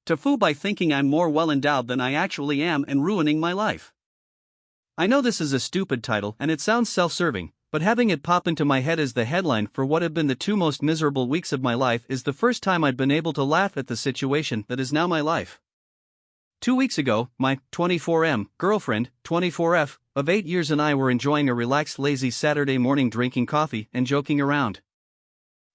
TIFU by thinking I'm more well-endowed than I actually am and ruining my life. I know this is a stupid title and it sounds self-serving, but having it pop into my head as the headline for what have been the 2 most miserable weeks of my life is the first time I'd been able to laugh at the situation that is now my life. 2 weeks ago, my 24M girlfriend, 24F, of 8 years and I were enjoying a relaxed lazy Saturday morning drinking coffee and joking around.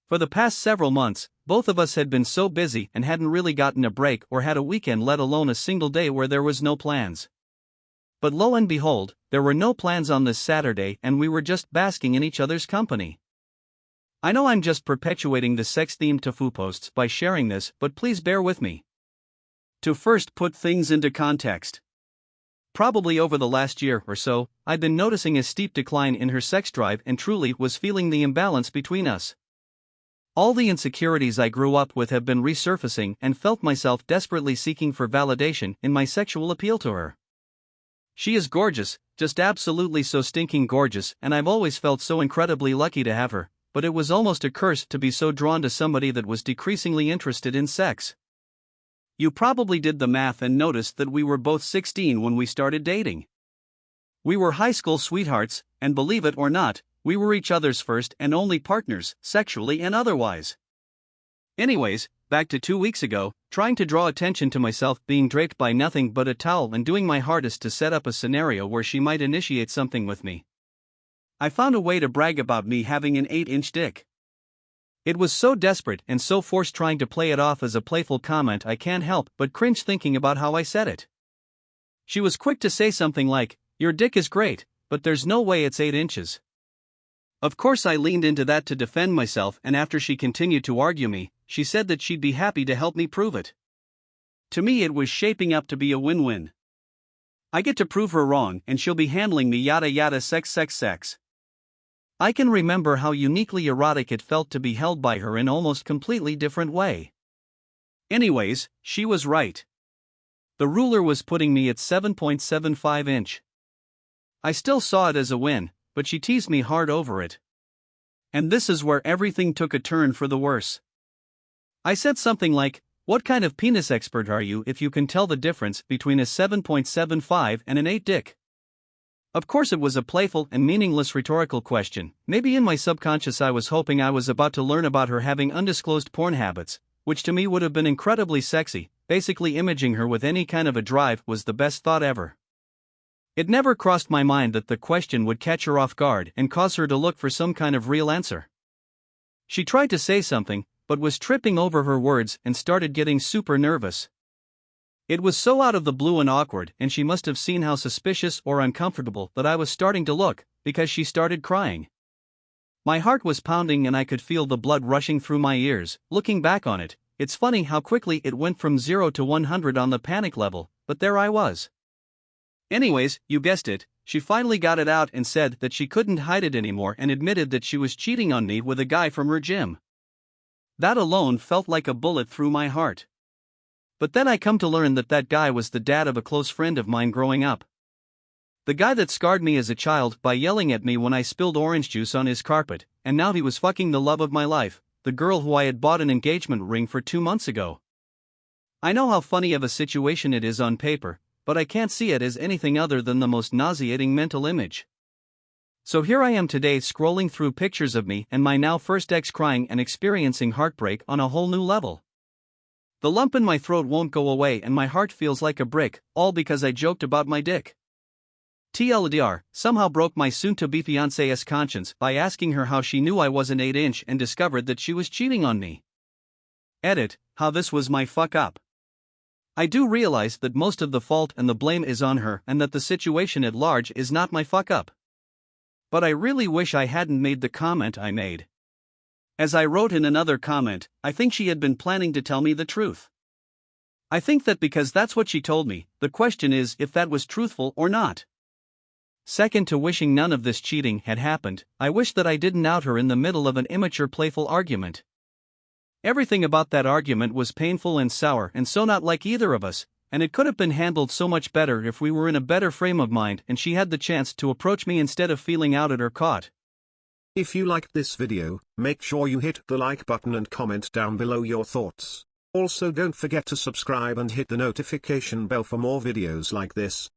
For the past several months, both of us had been so busy and hadn't really gotten a break or had a weekend, let alone a single day where there was no plans. But lo and behold, there were no plans on this Saturday and we were just basking in each other's company. I know I'm just perpetuating the sex-themed TIFU posts by sharing this, but please bear with me. To first put things into context. Probably over the last year or so, I'd been noticing a steep decline in her sex drive and truly was feeling the imbalance between us. All the insecurities I grew up with have been resurfacing and felt myself desperately seeking for validation in my sexual appeal to her. She is gorgeous, just absolutely so stinking gorgeous, and I've always felt so incredibly lucky to have her, but it was almost a curse to be so drawn to somebody that was decreasingly interested in sex. You probably did the math and noticed that we were both 16 when we started dating. We were high school sweethearts, and believe it or not, we were each other's first and only partners, sexually and otherwise. Anyways, back to 2 weeks ago, trying to draw attention to myself being draped by nothing but a towel and doing my hardest to set up a scenario where she might initiate something with me. I found a way to brag about me having an 8-inch dick. It was so desperate and so forced, trying to play it off as a playful comment I can't help but cringe thinking about how I said it. She was quick to say something like, "Your dick is great, but there's no way it's 8 inches. Of course I leaned into that to defend myself, and after she continued to argue me, she said that she'd be happy to help me prove it. To me it was shaping up to be a win-win. I get to prove her wrong and she'll be handling me yada yada sex. I can remember how uniquely erotic it felt to be held by her in almost completely different way. Anyways, she was right. The ruler was putting me at 7.75 inch. I still saw it as a win, but she teased me hard over it. And this is where everything took a turn for the worse. I said something like, "What kind of penis expert are you if you can tell the difference between a 7.75 and an 8 dick?" Of course it was a playful and meaningless rhetorical question. Maybe in my subconscious I was hoping I was about to learn about her having undisclosed porn habits, which to me would have been incredibly sexy. Basically imaging her with any kind of a drive was the best thought ever. It never crossed my mind that the question would catch her off guard and cause her to look for some kind of real answer. She tried to say something, but was tripping over her words and started getting super nervous. It was so out of the blue and awkward, and she must have seen how suspicious or uncomfortable that I was starting to look, because she started crying. My heart was pounding and I could feel the blood rushing through my ears. Looking back on it, it's funny how quickly it went from 0 to 100 on the panic level, but there I was. Anyways, you guessed it, she finally got it out and said that she couldn't hide it anymore and admitted that she was cheating on me with a guy from her gym. That alone felt like a bullet through my heart. But then I come to learn that that guy was the dad of a close friend of mine growing up. The guy that scarred me as a child by yelling at me when I spilled orange juice on his carpet, and now he was fucking the love of my life, the girl who I had bought an engagement ring for 2 months ago. I know how funny of a situation it is on paper, but I can't see it as anything other than the most nauseating mental image. So here I am today scrolling through pictures of me and my now first ex crying and experiencing heartbreak on a whole new level. The lump in my throat won't go away and my heart feels like a brick, all because I joked about my dick. TLDR, somehow broke my soon-to-be fiancé's conscience by asking her how she knew I wasn't 8 inch and discovered that she was cheating on me. Edit, how this was my fuck up. I do realize that most of the fault and the blame is on her and that the situation at large is not my fuck up. But I really wish I hadn't made the comment I made. As I wrote in another comment, I think she had been planning to tell me the truth. I think that because that's what she told me, the question is if that was truthful or not. Second to wishing none of this cheating had happened, I wish that I didn't out her in the middle of an immature playful argument. Everything about that argument was painful and sour and so not like either of us, and it could have been handled so much better if we were in a better frame of mind and she had the chance to approach me instead of feeling outed or caught. If you liked this video, make sure you hit the like button and comment down below your thoughts. Also don't forget to subscribe and hit the notification bell for more videos like this.